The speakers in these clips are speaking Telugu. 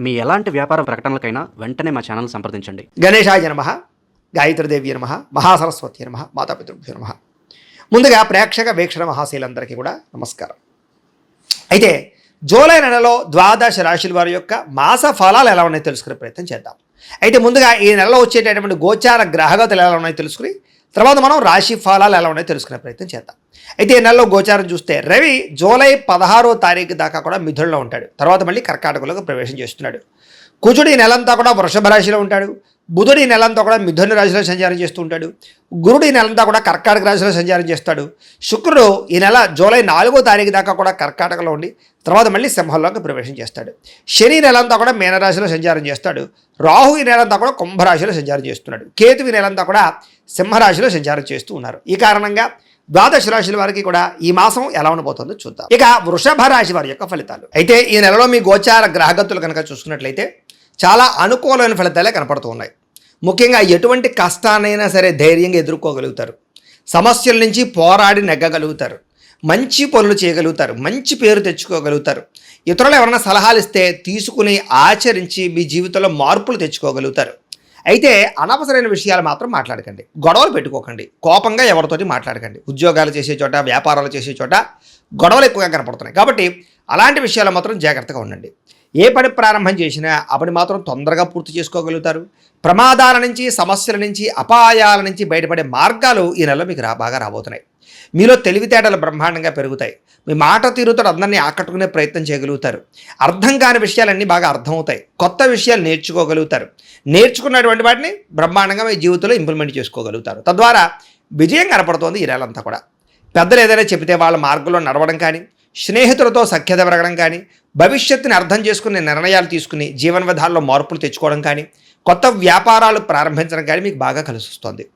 మీ ఎలాంటి వ్యాపార ప్రకటనలకైనా వెంటనే మా ఛానల్ సంప్రదించండి. గణేశాయ నమః, గాయత్రీదేవి నమః, మహాసరస్వతి నమః, మాతాపితృభ్యో నమః. ముందుగా ప్రేక్షక వీక్షణ మహాశీలందరికీ కూడా నమస్కారం. అయితే జూలై నెలలో ద్వాదశ రాశుల వారి యొక్క మాస ఫలాలు ఎలా ఉన్నాయో తెలుసుకునే ప్రయత్నం చేద్దాం. అయితే ముందుగా ఈ నెలలో వచ్చేటటువంటి గోచార గ్రహగతులు ఎలా ఉన్నాయో తెలుసుకుని తర్వాత మనం రాశి ఫలాలు ఎలా ఉన్నాయో తెలుసుకునే ప్రయత్నం చేద్దాం. అయితే ఈ నెలలో గోచారం చూస్తే రవి జూలై 16వ తారీఖు దాకా కూడా మిథునంలో ఉంటాడు. తర్వాత మళ్ళీ కర్కాటకంలోకి ప్రవేశం చేస్తున్నాడు. కుజుడు ఈ నెలంతా కూడా వృషభ రాశిలో ఉంటాడు. బుధుడు ఈ నెలంతా కూడా మిథున రాశిలో సంచారం చేస్తూ ఉంటాడు. గురుడు ఈ నెలంతా కూడా కర్కాటక రాశిలో సంచారం చేస్తాడు. శుక్రుడు ఈ నెల జూలై 4వ తారీఖు దాకా కూడా కర్కాటకలో ఉండి తర్వాత మళ్ళీ సింహంలోకి ప్రవేశం చేస్తాడు. శని నెలంతా కూడా మీనరాశిలో సంచారం చేస్తాడు. రాహు ఈ నెలంతా కూడా కుంభరాశిలో సంచారం చేస్తున్నాడు. కేతు ఈ నెలంతా కూడా సింహరాశిలో సంచారం చేస్తూ ఉన్నారు. ఈ కారణంగా ద్వాదశ రాశుల వారికి కూడా ఈ మాసం ఎలా ఉండబోతుందో చూద్దాం. ఇక వృషభ రాశి వారి యొక్క ఫలితాలు. అయితే ఈ నెలలో మీ గోచార గ్రహగతులు కనుక చూసుకున్నట్లయితే చాలా అనుకూలమైన ఫలితాలే కనపడుతూ ఉన్నాయి. ముఖ్యంగా ఎటువంటి కష్టాన్నైనా సరే ధైర్యంగా ఎదుర్కోగలుగుతారు. సమస్యల నుంచి పోరాడి నెగ్గగలుగుతారు. మంచి పనులు చేయగలుగుతారు. మంచి పేరు తెచ్చుకోగలుగుతారు. ఇతరులు ఎవరైనా సలహాలు ఇస్తే తీసుకుని ఆచరించి మీ జీవితంలో మార్పులు తెచ్చుకోగలుగుతారు. అయితే అనవసరమైన విషయాలు మాత్రం మాట్లాడకండి. గొడవలు పెట్టుకోకండి. కోపంగా ఎవరితోటి మాట్లాడకండి. ఉద్యోగాలు చేసే చోట, వ్యాపారాలు చేసే చోట గొడవలు ఎక్కువగా కనపడుతున్నాయి. కాబట్టి అలాంటి విషయాలు మాత్రం జాగ్రత్తగా ఉండండి. ఏ పని ప్రారంభం చేసినా ఆ పని మాత్రం తొందరగా పూర్తి చేసుకోగలుగుతారు. ప్రమాదాల నుంచి, సమస్యల నుంచి, అపాయాల నుంచి బయటపడే మార్గాలు ఈ నెలలో మీకు బాగా రాబోతున్నాయి. మీలో తెలివితేటలు బ్రహ్మాండంగా పెరుగుతాయి. మీ మాట తీరుతో అందరినీ ఆకట్టుకునే ప్రయత్నం చేయగలుగుతారు. అర్థం కాని విషయాలన్నీ బాగా అర్థమవుతాయి. కొత్త విషయాలు నేర్చుకోగలుగుతారు. నేర్చుకున్నటువంటి వాటిని బ్రహ్మాండంగా మీ జీవితంలో ఇంప్లిమెంట్ చేసుకోగలుగుతారు. తద్వారా విజయం కనపడుతోంది ఈ నెలంతా కూడా. పెద్దలు ఏదైనా చెబితే వాళ్ళ మార్గంలో నడవడం కానీ, స్నేహితులతో సఖ్యత పెరగడం కానీ, భవిష్యత్తుని అర్థం చేసుకునే నిర్ణయాలు తీసుకుని జీవన విధానంలో మార్పులు తెచ్చుకోవడం కానీ, కొత్త వ్యాపారాలు ప్రారంభించడం కానీ మీకు బాగా కలిసి వస్తుంది.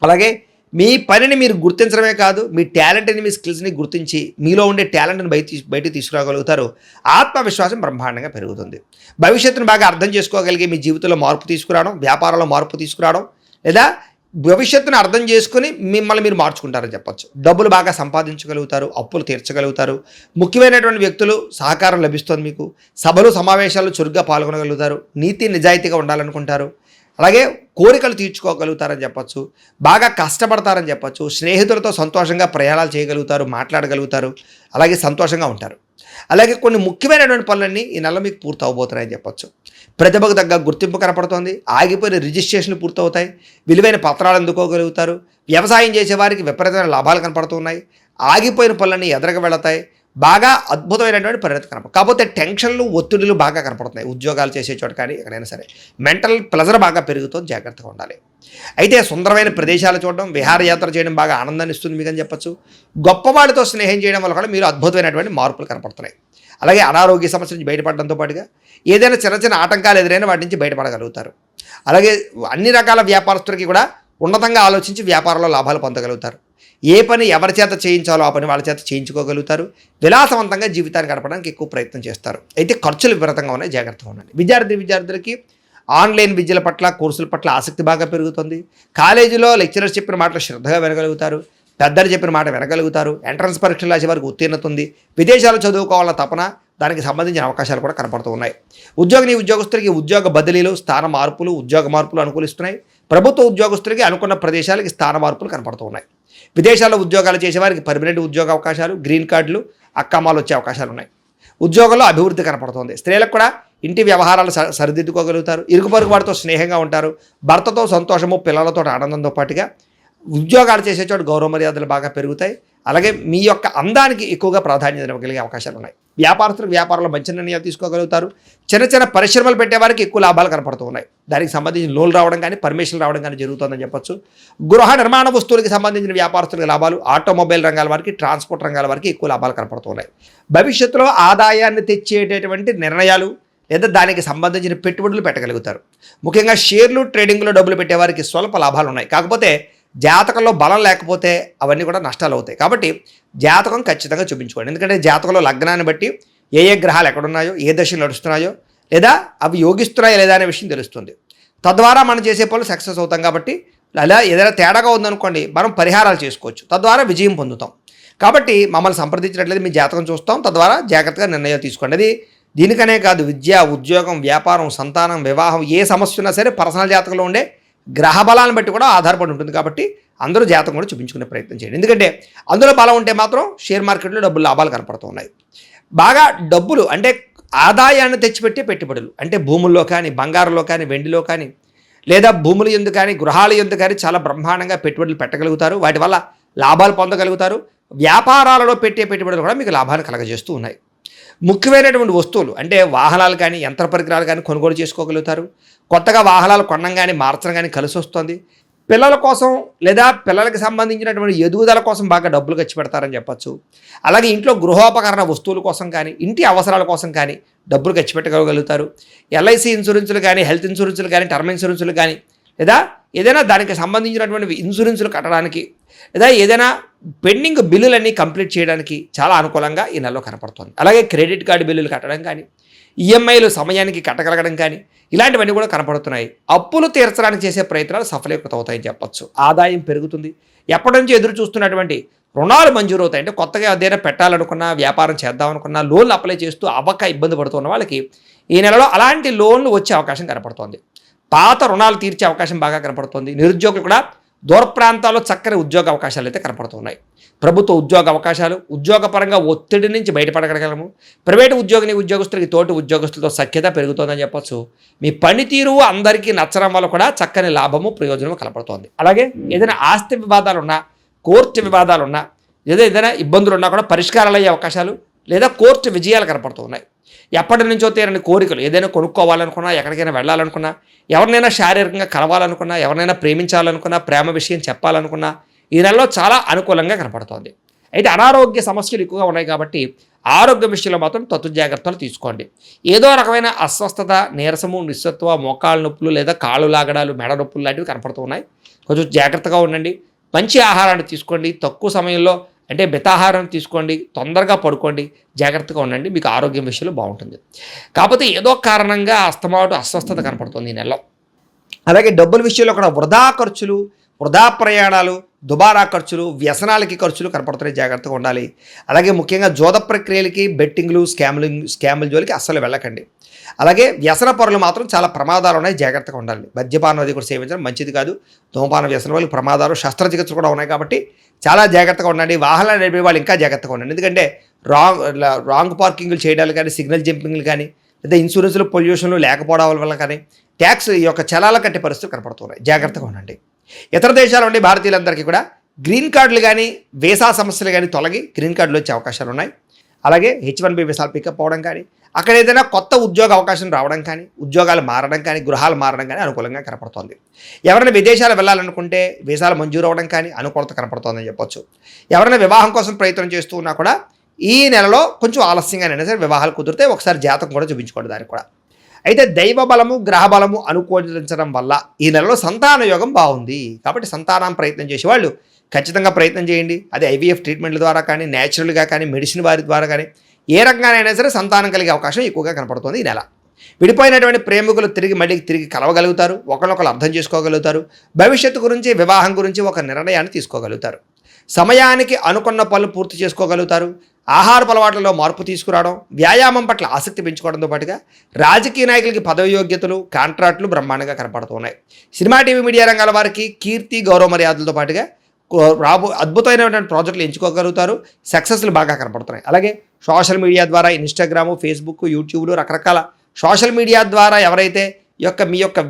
అలాగే మీ పనిని మీరు గుర్తించడమే కాదు, మీ టాలెంట్ని, మీ స్కిల్స్ని గుర్తించి మీలో ఉండే టాలెంట్ని బయటికి తీసుకురాగలుగుతారు. ఆత్మవిశ్వాసం బ్రహ్మాండంగా పెరుగుతుంది. భవిష్యత్తును బాగా అర్థం చేసుకోగలిగే మీ జీవితంలో మార్పు తీసుకురావడం, వ్యాపారంలో మార్పు తీసుకురావడం, లేదా భవిష్యత్తును అర్థం చేసుకుని మిమ్మల్ని మీరు మార్చుకుంటారని చెప్పచ్చు. డబ్బులు బాగా సంపాదించగలుగుతారు. అప్పులు తీర్చగలుగుతారు. ముఖ్యమైనటువంటి వ్యక్తులు సహకారం లభిస్తుంది. మీకు సభలు, సమావేశాలు చురుగ్గా పాల్గొనగలుగుతారు. నీతి నిజాయితీగా ఉండాలనుకుంటారు. అలాగే కోరికలు తీర్చుకోగలుగుతారని చెప్పచ్చు. బాగా కష్టపడతారని చెప్పచ్చు. స్నేహితులతో సంతోషంగా ప్రయాణాలు చేయగలుగుతారు, మాట్లాడగలుగుతారు. అలాగే సంతోషంగా ఉంటారు. అలాగే కొన్ని ముఖ్యమైనటువంటి పనులన్నీ ఈ నెల మీకు పూర్తి అవబోతున్నాయని చెప్పచ్చు. ప్రతిభకు తగ్గ గుర్తింపు కనపడుతోంది. ఆగిపోయిన రిజిస్ట్రేషన్లు పూర్తవుతాయి. విలువైన పత్రాలు అందుకోగలుగుతారు. వ్యవసాయం చేసేవారికి విపరీతమైన లాభాలు కనపడుతున్నాయి. ఆగిపోయిన పనులన్నీ ఎదరగా వెళతాయి. బాగా అద్భుతమైనటువంటి పరిణతి కనపడుతుంది. కాకపోతే టెన్షన్లు, ఒత్తిడులు బాగా కనపడుతున్నాయి. ఉద్యోగాలు చేసే చోట కానీ ఎక్కడైనా సరే మెంటల్ ప్రెజర్ బాగా పెరుగుతుంది. జాగ్రత్తగా ఉండాలి. అయితే సుందరమైన ప్రదేశాలు చూడడం, విహారయాత్ర చేయడం బాగా ఆనందాన్ని ఇస్తుంది మీకు అని చెప్పచ్చు. గొప్పవాళ్ళతో స్నేహం చేయడం వల్ల కూడా మీరు అద్భుతమైనటువంటి మార్పులు కనపడుతున్నాయి. అలాగే అనారోగ్య సమస్య నుంచి బయటపడడంతో పాటుగా ఏదైనా చిన్న చిన్న ఆటంకాలు ఎదురైనా వాటి నుంచి బయటపడగలుగుతారు. అలాగే అన్ని రకాల వ్యాపారస్తులకి కూడా ఉన్నతంగా ఆలోచించి వ్యాపారంలో లాభాలు పొందగలుగుతారు. ఏ పని ఎవరి చేత చేయించాలో ఆ పని వాళ్ళ చేత చేయించుకోగలుగుతారు. విలాసవంతంగా జీవితాన్ని గడపడానికి ఎక్కువ ప్రయత్నం చేస్తారు. అయితే ఖర్చులు విపరీతంగా ఉన్నాయి. జాగ్రత్తగా ఉండండి. విద్యార్థులకి ఆన్లైన్ విద్యల పట్ల, కోర్సుల పట్ల ఆసక్తి బాగా పెరుగుతుంది. కాలేజీలో లెక్చరర్స్ చెప్పిన మాటలు శ్రద్ధగా వినగలుగుతారు. పెద్దలు చెప్పిన మాట వినగలుగుతారు. ఎంట్రన్స్ పరీక్షలు రాసే వారికి ఉత్తీర్ణత ఉంది. విదేశాలు చదువుకోవాలన్న తపన, దానికి సంబంధించిన అవకాశాలు కూడా కనపడుతూ ఉన్నాయి. ఉద్యోగస్తులకి ఉద్యోగ బదిలీలు, స్థాన మార్పులు, ఉద్యోగ మార్పులు అనుకూలిస్తున్నాయి. ప్రభుత్వ ఉద్యోగస్తులకి అనుకున్న ప్రదేశాలకి స్థాన మార్పులు కనపడుతూ ఉన్నాయి. విదేశాల్లో ఉద్యోగాలు చేసేవారికి పర్మనెంట్ ఉద్యోగ అవకాశాలు, గ్రీన్ కార్డులు, అక్కమాలు వచ్చే అవకాశాలు ఉన్నాయి. ఉద్యోగంలో అభివృద్ధి కనపడుతుంది. స్త్రీలకు కూడా ఇంటి వ్యవహారాలు సరిదిద్దుకోగలుగుతారు. ఇరుగు పొరుగు వారితో స్నేహంగా ఉంటారు. భర్తతో సంతోషము, పిల్లలతో ఆనందంతో పాటుగా ఉద్యోగాలు చేసే చోట గౌరవ మర్యాదలు బాగా పెరుగుతాయి. అలాగే మీ యొక్క అందానికి ఎక్కువగా ప్రాధాన్యత ఇవ్వగలిగే అవకాశాలు ఉన్నాయి. వ్యాపారస్తులకు వ్యాపారంలో మంచి నిర్ణయాలు తీసుకోగలుగుతారు. చిన్న చిన్న పరిశ్రమలు పెట్టేవారికి ఎక్కువ లాభాలు కనపడుతూ ఉన్నాయి. దానికి సంబంధించిన లోన్లు రావడం కానీ, పర్మిషన్లు రావడం కానీ జరుగుతుందని చెప్పొచ్చు. గృహ నిర్మాణ వస్తువులకి సంబంధించిన వ్యాపారస్తులకు లాభాలు, ఆటోమొబైల్ రంగాల వారికి, ట్రాన్స్పోర్ట్ రంగాల వారికి ఎక్కువ లాభాలు కనపడుతూ ఉన్నాయి. భవిష్యత్తులో ఆదాయాన్ని తెచ్చేటటువంటి నిర్ణయాలు లేదా దానికి సంబంధించిన పెట్టుబడులు పెట్టగలుగుతారు. ముఖ్యంగా షేర్లు, ట్రేడింగ్లో డబ్బులు పెట్టేవారికి స్వల్ప లాభాలు ఉన్నాయి. కాకపోతే జాతకంలో బలం లేకపోతే అవన్నీ కూడా నష్టాలు అవుతాయి. కాబట్టి జాతకం ఖచ్చితంగా చూపించుకోండి. ఎందుకంటే జాతకంలో లగ్నాన్ని బట్టి ఏ గ్రహాలు ఎక్కడున్నాయో, ఏ దశలు నడుస్తున్నాయో, లేదా అవి యోగిస్తున్నాయో లేదా అనే విషయం తెలుస్తుంది. తద్వారా మనం చేసే పనులు సక్సెస్ అవుతాం. కాబట్టి అలా ఏదైనా తేడాగా ఉందనుకోండి, మనం పరిహారాలు చేసుకోవచ్చు. తద్వారా విజయం పొందుతాం. కాబట్టి మమ్మల్ని సంప్రదించినట్లయితే మీ జాతకం చూస్తాం. తద్వారా జాగ్రత్తగా నిర్ణయాలు తీసుకోండి. అది దీనికనే కాదు విద్య, ఉద్యోగం, వ్యాపారం, సంతానం, వివాహం ఏ సమస్య ఉన్నా సరే పర్సనల్ జాతకంలో ఉండే గ్రహ బలాన్ని బట్టి కూడా ఆధారపడి ఉంటుంది. కాబట్టి అందరూ జాతకం కూడా చూపించుకునే ప్రయత్నం చేయండి. ఎందుకంటే అందులో బలం ఉంటే మాత్రం షేర్ మార్కెట్లో డబ్బులు లాభాలు కనపడుతున్నాయి. బాగా డబ్బులు అంటే ఆదాయాన్ని తెచ్చిపెట్టే పెట్టుబడులు అంటే భూముల్లో కానీ, బంగారంలో కానీ, వెండిలో కానీ, లేదా భూముల యందు కానీ, గృహాల యందు కానీ చాలా బ్రహ్మాండంగా పెట్టుబడులు పెట్టగలుగుతారు. వాటి వల్ల లాభాలు పొందగలుగుతారు. వ్యాపారాలలో పెట్టే పెట్టుబడులు కూడా మీకు లాభాన్ని కలగజేస్తూ ఉన్నాయి. ముఖ్యమైనటువంటి వస్తువులు అంటే వాహనాలు కానీ, యంత్ర పరికరాలు కానీ కొనుగోలు చేసుకోగలుగుతారు. కొత్తగా వాహనాలు కొనడం కానీ, మార్చడం కానీ కలిసి వస్తుంది. పిల్లల కోసం లేదా పిల్లలకి సంబంధించినటువంటి ఎదుగుదల కోసం బాగా డబ్బులు ఖర్చు పెడతారని చెప్పచ్చు. అలాగే ఇంట్లో గృహోపకరణ వస్తువుల కోసం కానీ, ఇంటి అవసరాల కోసం కానీ డబ్బులు ఖర్చు పెట్టగలుగుతారు. ఎల్ఐసి ఇన్సూరెన్సులు కానీ, హెల్త్ ఇన్సూరెన్సులు కానీ, టర్మ్ ఇన్సూరెన్సులు కానీ, లేదా ఏదైనా దానికి సంబంధించినటువంటి ఇన్సూరెన్సులు కట్టడానికి, లేదా ఏదైనా పెండింగ్ బిల్లులన్నీ కంప్లీట్ చేయడానికి చాలా అనుకూలంగా ఈ నెలలో కనపడుతుంది. అలాగే క్రెడిట్ కార్డు బిల్లులు కట్టడం కానీ, ఈఎంఐలు సమయానికి కట్టగలగడం కానీ ఇలాంటివన్నీ కూడా కనపడుతున్నాయి. అప్పులు తీర్చడానికి చేసే ప్రయత్నాలు సఫలీకృతం అవుతాయని చెప్పచ్చు. ఆదాయం పెరుగుతుంది. ఎప్పటి నుంచి ఎదురు చూస్తున్నటువంటి రుణాలు మంజూరు అవుతాయి. అంటే కొత్తగా ఏదైనా పెట్టాలనుకున్నా, వ్యాపారం చేద్దామనుకున్నా, లోన్లు అప్లై చేస్తూ అవ్వక ఇబ్బంది పడుతున్న వాళ్ళకి ఈ నెలలో అలాంటి లోన్లు వచ్చే అవకాశం కనపడుతోంది. పాత రుణాలు తీర్చే అవకాశం బాగా కనపడుతుంది. నిరుద్యోగులు కూడా దూర ప్రాంతాల్లో చక్కని ఉద్యోగ అవకాశాలు అయితే కనపడుతున్నాయి. ప్రభుత్వ ఉద్యోగ అవకాశాలు, ఉద్యోగపరంగా ఒత్తిడి నుంచి బయటపడగలము. ప్రైవేటు ఉద్యోగస్తులకి తోటి ఉద్యోగస్తులతో సఖ్యత పెరుగుతోందని చెప్పచ్చు. మీ పనితీరు అందరికీ నచ్చడం వల్ల కూడా చక్కని లాభము, ప్రయోజనము కనపడుతోంది. అలాగే ఏదైనా ఆస్తి వివాదాలున్నా, కోర్టు వివాదాలున్నా, ఏదైనా ఇబ్బందులు ఉన్నా కూడా పరిష్కారాలు అయ్యే అవకాశాలు లేదా కోర్టు విజయాలు కనపడుతున్నాయి. ఎప్పటి నుంచో తీరని కోరికలు ఏదైనా కొనుక్కోవాలనుకున్నా, ఎక్కడికైనా వెళ్ళాలనుకున్నా, ఎవరినైనా శారీరకంగా కలవాలనుకున్నా, ఎవరినైనా ప్రేమించాలనుకున్నా, ప్రేమ విషయం చెప్పాలనుకున్నా ఈ నెలలో చాలా అనుకూలంగా కనపడుతోంది. అయితే అనారోగ్య సమస్యలు ఎక్కువగా ఉన్నాయి కాబట్టి ఆరోగ్య విషయంలో మాత్రం తత్తు జాగ్రత్తలు తీసుకోండి. ఏదో రకమైన అస్వస్థత, నీరసము, నిస్సత్వ, మోకాళ్ళ నొప్పులు లేదా కాళ్ళు లాగడాలు, మెడ నొప్పులు లాంటివి కనపడుతూ ఉన్నాయి. కొంచెం జాగ్రత్తగా ఉండండి. మంచి ఆహారాన్ని తీసుకోండి. తక్కువ సమయంలో అంటే మితాహారం తీసుకోండి. తొందరగా పడుకోండి. జాగ్రత్తగా ఉండండి. మీకు ఆరోగ్యం విషయంలో బాగుంటుంది. కాకపోతే ఏదో కారణంగా అస్తమాటు అస్వస్థత కనపడుతుంది ఈ నెలలో. అలాగే డబ్బుల విషయంలో కూడా వృధా ఖర్చులు, వృధా ప్రయాణాలు, దుబారా ఖర్చులు, వ్యసనాలకి ఖర్చులు కనపడుతున్నాయి. జాగ్రత్తగా ఉండాలి. అలాగే ముఖ్యంగా జోద ప్రక్రియలకి, బెట్టింగ్లు, స్కాముల జోలికి అస్సలు వెళ్ళకండి. అలాగే వ్యసన పరులు మాత్రం చాలా ప్రమాదాలు ఉన్నాయి. జాగ్రత్తగా ఉండాలి. మద్యపానం అది కూడా సేవించడం మంచిది కాదు. ధూమపాన వ్యసనం వాళ్ళకి ప్రమాదాలు, శస్త్రచికిత్సలు కూడా ఉన్నాయి కాబట్టి చాలా జాగ్రత్తగా ఉండండి. వాహనాలు నడిపే వాళ్ళు ఇంకా జాగ్రత్తగా ఉండండి. ఎందుకంటే రాంగ్ పార్కింగ్లు చేయడాలు కానీ, సిగ్నల్ జంపింగ్లు కానీ, లేదా ఇన్సూరెన్స్లు, పొల్యూషన్లు లేకపోవడం వల్ల కానీ ట్యాక్స్ ఈ యొక్క చలాల కట్టే పరిస్థితులు కనపడుతున్నాయి. జాగ్రత్తగా ఉండండి. ఇతర దేశాల నుండి భారతీయులందరికీ కూడా గ్రీన్ కార్డులు కానీ, వీసా సమస్యలు కానీ తొలగి గ్రీన్ కార్డులు వచ్చే అవకాశాలు ఉన్నాయి. అలాగే H1B వీసాలు పికప్ అవ్వడం కానీ, అక్కడ ఏదైనా కొత్త ఉద్యోగ అవకాశం రావడం కానీ, ఉద్యోగాలు మారడం కానీ, గృహాలు మారడం కానీ అనుకూలంగా కనపడుతోంది. ఎవరైనా విదేశాలు వెళ్ళాలనుకుంటే వీసాలు మంజూరు అవ్వడం కానీ అనుకూలత కనపడుతోందని చెప్పొచ్చు. ఎవరైనా వివాహం కోసం ప్రయత్నం చేస్తూ ఉన్నా కూడా ఈ నెలలో కొంచెం ఆలస్యంగానైనా సరే వివాహాలు కుదిరితే ఒకసారి జాతకం కూడా చూపించుకోండి దానికి కూడా. అయితే దైవ బలము, గ్రహ బలము అనుకూలించడం వల్ల ఈ నెలలో సంతాన యోగం బాగుంది. కాబట్టి సంతానం ప్రయత్నం చేసేవాళ్ళు ఖచ్చితంగా ప్రయత్నం చేయండి. అది IVF ట్రీట్మెంట్ల ద్వారా కానీ, న్యాచురల్గా కానీ, మెడిసిన్ వారి ద్వారా కానీ ఏ రకంగానైనా సరే సంతానం కలిగే అవకాశం ఎక్కువగా కనపడుతుంది ఈ నెల. విడిపోయినటువంటి ప్రేమికులు తిరిగి కలవగలుగుతారు. ఒకరినొకరు అర్థం చేసుకోగలుగుతారు. భవిష్యత్తు గురించి, వివాహం గురించి ఒక నిర్ణయాన్ని తీసుకోగలుగుతారు. సమయానికి అనుకున్న పనులు పూర్తి చేసుకోగలుగుతారు. ఆహారపు అలవాట్లలో మార్పు తీసుకురావడం, వ్యాయామం పట్ల ఆసక్తి పెంచుకోవడంతో పాటుగా రాజకీయ నాయకులకి పదవి యోగ్యతలు, కాంట్రాక్టులు బ్రహ్మాండంగా కనపడుతున్నాయి. సినిమా, టీవీ, మీడియా రంగాల వారికి కీర్తి, గౌరవ మర్యాదలతో పాటుగా అద్భుతమైనటువంటి ప్రాజెక్టులు ఎంచుకోగలుగుతారు. సక్సెస్లు బాగా కనపడుతున్నాయి. అలాగే సోషల్ మీడియా ద్వారా ఇన్స్టాగ్రాము, ఫేస్బుక్, యూట్యూబ్లు రకరకాల సోషల్ మీడియా ద్వారా ఎవరైతే మీ యొక్క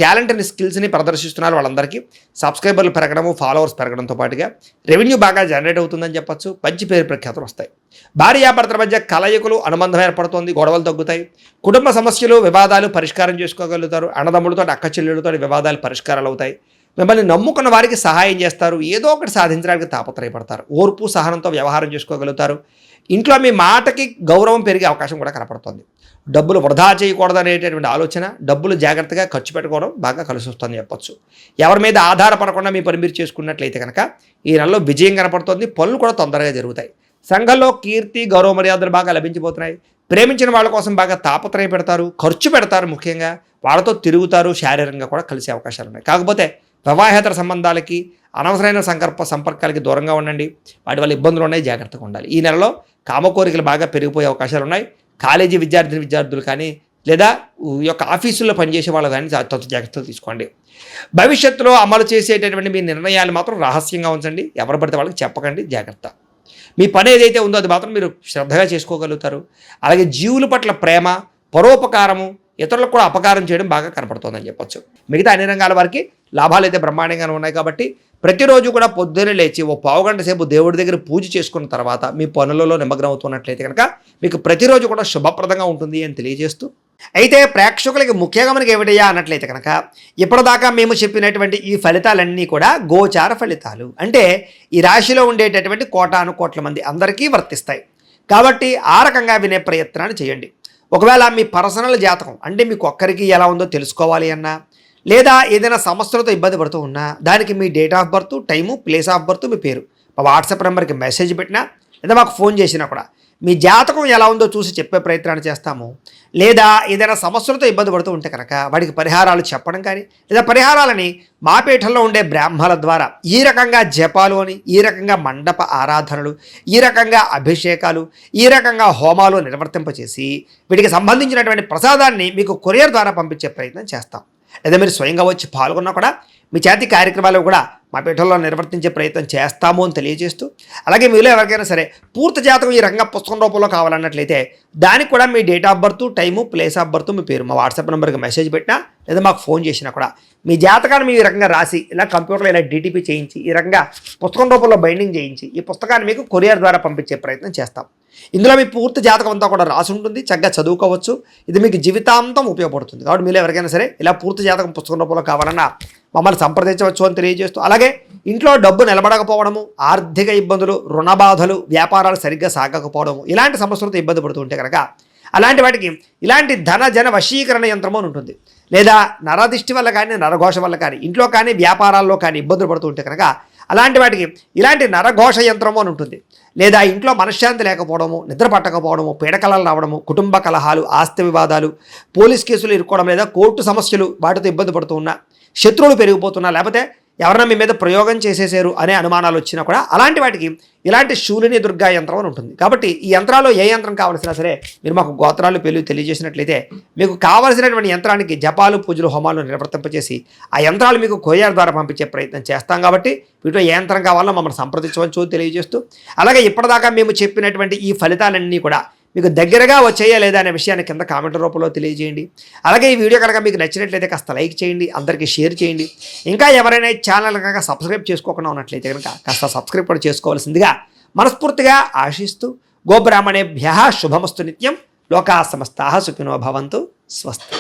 టాలెంట్ని, స్కిల్స్ని ప్రదర్శిస్తున్నారో వాళ్ళందరికీ సబ్స్క్రైబర్లు పెరగడము, ఫాలోవర్స్ పెరగడంతో పాటుగా రెవెన్యూ బాగా జనరేట్ అవుతుందని చెప్పచ్చు. మంచి పేరు ప్రఖ్యాతులు వస్తాయి. భార్యాభర్తల మధ్య కలయికలు, అనుబంధం ఏర్పడుతుంది. గొడవలు తగ్గుతాయి. కుటుంబ సమస్యలు, వివాదాలు పరిష్కారం చేసుకోగలుగుతారు. అన్నదమ్ములతో, అక్క చెల్లెళ్ళతో వివాదాలు పరిష్కారాలు అవుతాయి. మిమ్మల్ని నమ్ముకున్న వారికి సహాయం చేస్తారు. ఏదో ఒకటి సాధించడానికి తాపత్రయపడతారు. ఓర్పు, సహనంతో వ్యవహారం చేసుకోగలుగుతారు. ఇంట్లో మీ మాటకి గౌరవం పెరిగే అవకాశం కూడా కనపడుతుంది. డబ్బులు వృధా చేయకూడదు అనేటటువంటి ఆలోచన, డబ్బులు జాగ్రత్తగా ఖర్చు పెట్టుకోవడం బాగా కలిసి వస్తుందని చెప్పొచ్చు. ఎవరి మీద ఆధారపడకుండా మీ పని మీరు చేసుకున్నట్లయితే కనుక ఈ నెలలో విజయం కనపడుతుంది. పనులు కూడా తొందరగా జరుగుతాయి. సంఘంలో కీర్తి, గౌరవ మర్యాదలు బాగా లభించబోతున్నాయి. ప్రేమించిన వాళ్ళ కోసం బాగా తాపత్రయ పెడతారు, ఖర్చు పెడతారు. ముఖ్యంగా వాళ్ళతో తిరుగుతారు. శారీరకంగా కూడా కలిసే అవకాశాలు ఉన్నాయి. కాకపోతే వివాహేతర సంబంధాలకి, అనవసరమైన సంపర్కాలకి దూరంగా ఉండండి. వాటి వల్ల ఇబ్బందులు ఉన్నాయి. జాగ్రత్తగా ఉండాలి. ఈ నెలలో కామకోరికలు బాగా పెరిగిపోయే అవకాశాలు ఉన్నాయి. కాలేజీ విద్యార్థులు కానీ లేదా ఈ యొక్క ఆఫీసుల్లో పనిచేసే వాళ్ళు కానీ జాగ్రత్తలు తీసుకోండి. భవిష్యత్తులో అమలు చేసేటటువంటి మీ నిర్ణయాలు మాత్రం రహస్యంగా ఉంచండి. ఎవరు పడితే వాళ్ళకి చెప్పకండి. జాగ్రత్త. మీ పని ఏదైతే ఉందో అది మాత్రం మీరు శ్రద్ధగా చేసుకోగలుగుతారు. అలాగే జీవుల పట్ల ప్రేమ, పరోపకారము, ఇతరులకు కూడా అపకారం చేయడం బాగా కనపడుతుందని చెప్పొచ్చు. మిగతా అన్ని రంగాల వారికి లాభాలు అయితే బ్రహ్మాండంగానే ఉన్నాయి కాబట్టి ప్రతిరోజు కూడా పొద్దున్నే లేచి ఓ పావుగంట సేపు దేవుడి దగ్గర పూజ చేసుకున్న తర్వాత మీ పనులలో నిమగ్నం అవుతున్నట్లయితే కనుక మీకు ప్రతిరోజు కూడా శుభప్రదంగా ఉంటుంది అని తెలియజేస్తూ, అయితే ప్రేక్షకులకి ముఖ్యంగా మనకి ఏమిటయ్యా అన్నట్లయితే కనుక ఇప్పటిదాకా మేము చెప్పినటువంటి ఈ ఫలితాలన్నీ కూడా గోచార ఫలితాలు. అంటే ఈ రాశిలో ఉండేటటువంటి కోటాను కోట్ల మంది అందరికీ వర్తిస్తాయి. కాబట్టి ఆ రకంగా వినే ప్రయత్నాన్ని చేయండి. ఒకవేళ మీ పర్సనల్ జాతకం అంటే మీకు ఒక్కరికి ఎలా ఉందో తెలుసుకోవాలి అన్నా, లేదా ఏదైనా సమస్యలతో ఇబ్బంది పడుతూ ఉన్నా దానికి మీ date of birth, time, place of birth, మీ పేరు మా వాట్సాప్ నెంబర్కి మెసేజ్ పెట్టినా లేదా మాకు ఫోన్ చేసినా కూడా మీ జాతకం ఎలా ఉందో చూసి చెప్పే ప్రయత్నాన్ని చేస్తాము. లేదా ఏదైనా సమస్యలతో ఇబ్బంది పడుతూ ఉంటే కనుక వాడికి పరిహారాలు చెప్పడం కానీ లేదా పరిహారాలని మా పీఠంలో ఉండే బ్రాహ్మణుల ద్వారా ఈ రకంగా జపాలు అని, ఈ రకంగా మండప ఆరాధనలు, ఈ రకంగా అభిషేకాలు, ఈ రకంగా హోమాలు నిర్వర్తింపచేసి వీటికి సంబంధించినటువంటి ప్రసాదాన్ని మీకు కొరియర్ ద్వారా పంపించే ప్రయత్నం చేస్తాం. లేదా మీరు స్వయంగా వచ్చి పాల్గొన్నా కూడా మీ చేతి కార్యక్రమాలు కూడా మా పీఠంలో నిర్వర్తించే ప్రయత్నం చేస్తాము అని తెలియజేస్తూ, అలాగే మీలో ఎవరికైనా సరే పూర్తి జాతకం ఈ రంగ పుస్తకం రూపంలో కావాలన్నట్లయితే దానికి కూడా మీ date of birth, time, place of birth, మీ పేరు మా వాట్సాప్ నెంబర్కి మెసేజ్ పెట్టినా లేదా మాకు ఫోన్ చేసినా కూడా మీ జాతకాన్ని మీ రకంగా రాసి ఇలా కంప్యూటర్లో ఇలా డిటిపి చేయించి ఈ రకంగా పుస్తకం రూపంలో బైండింగ్ చేయించి ఈ పుస్తకాన్ని మీకు కొరియర్ ద్వారా పంపించే ప్రయత్నం చేస్తాం. ఇందులో మీ పూర్తి జాతకం అంతా కూడా రాసి ఉంటుంది. చక్కగా చదువుకోవచ్చు. ఇది మీకు జీవితాంతం ఉపయోగపడుతుంది. కాబట్టి మీరు ఎవరికైనా సరే ఇలా పూర్తి జాతకం పుస్తకం రూపంలో కావాలన్నా మమ్మల్ని సంప్రదించవచ్చు అని తెలియజేస్తూ, అలాగే ఇంట్లో డబ్బు నిలబడకపోవడము, ఆర్థిక ఇబ్బందులు, రుణ బాధలు, వ్యాపారాలు సరిగ్గా సాగకపోవడము, ఇలాంటి సమస్యలతో ఇబ్బంది పడుతూ ఉంటే కనుక అలాంటి వాటికి ఇలాంటి ధన జన వశీకరణ యంత్రము అని ఉంటుంది. లేదా నరదిష్టి వల్ల కానీ, నరఘోష వల్ల కానీ, ఇంట్లో కానీ వ్యాపారాల్లో కానీ ఇబ్బందులు పడుతూ ఉంటే కనుక అలాంటి వాటికి ఇలాంటి నరఘోష యంత్రము అని ఉంటుంది. లేదా ఇంట్లో మనశ్శాంతి లేకపోవడము, నిద్ర పట్టకపోవడము, పీడకలలు రావడము, కుటుంబ కలహాలు, ఆస్తి వివాదాలు, పోలీస్ కేసులు ఇరుక్కోవడం, లేదా కోర్టు సమస్యలు వాటితో ఇబ్బంది పడుతూ ఉన్నా, శత్రువులు పెరిగిపోతున్నా, లేకపోతే ఎవరైనా మీ మీద ప్రయోగం చేసేసారు అనే అనుమానాలు వచ్చినా కూడా అలాంటి వాటికి ఇలాంటి శూలిని దుర్గా యంత్రం అని ఉంటుంది. కాబట్టి ఈ యంత్రాల్లో ఏ యంత్రం కావాల్సినా సరే మీరు మాకు గోత్రాలు పేర్లు తెలియజేసినట్లయితే మీకు కావాల్సినటువంటి యంత్రానికి జపాలు, పూజలు, హోమాలు నిర్వర్తింపచేసి ఆ యంత్రాలు మీకు కొరియర్ ద్వారా పంపించే ప్రయత్నం చేస్తాం. కాబట్టి వీటిలో ఏ యంత్రం కావాలో మమ్మల్ని సంప్రదించవచ్చు తెలియజేస్తూ, అలాగే ఇప్పటిదాకా మేము చెప్పినటువంటి ఈ ఫలితాలన్నీ కూడా మీకు దగ్గరగా వచ్చేయా లేదా అనే విషయాన్ని కింద కామెంట్ రూపంలో తెలియజేయండి. అలాగే ఈ వీడియో కనుక మీకు నచ్చినట్లయితే కాస్త లైక్ చేయండి, అందరికీ షేర్ చేయండి. ఇంకా ఎవరైనా ఛానల్ కనుక సబ్స్క్రైబ్ చేసుకోకుండా ఉన్నట్లయితే కనుక కాస్త సబ్స్క్రైబ్ కూడా చేసుకోవాల్సిందిగా మనస్ఫూర్తిగా ఆశిస్తూ, గోబ్రాహ్మణేభ్యః శుభమస్తు నిత్యం. లోకా సమస్తాః సుఖినో భవంతు. స్వస్తి.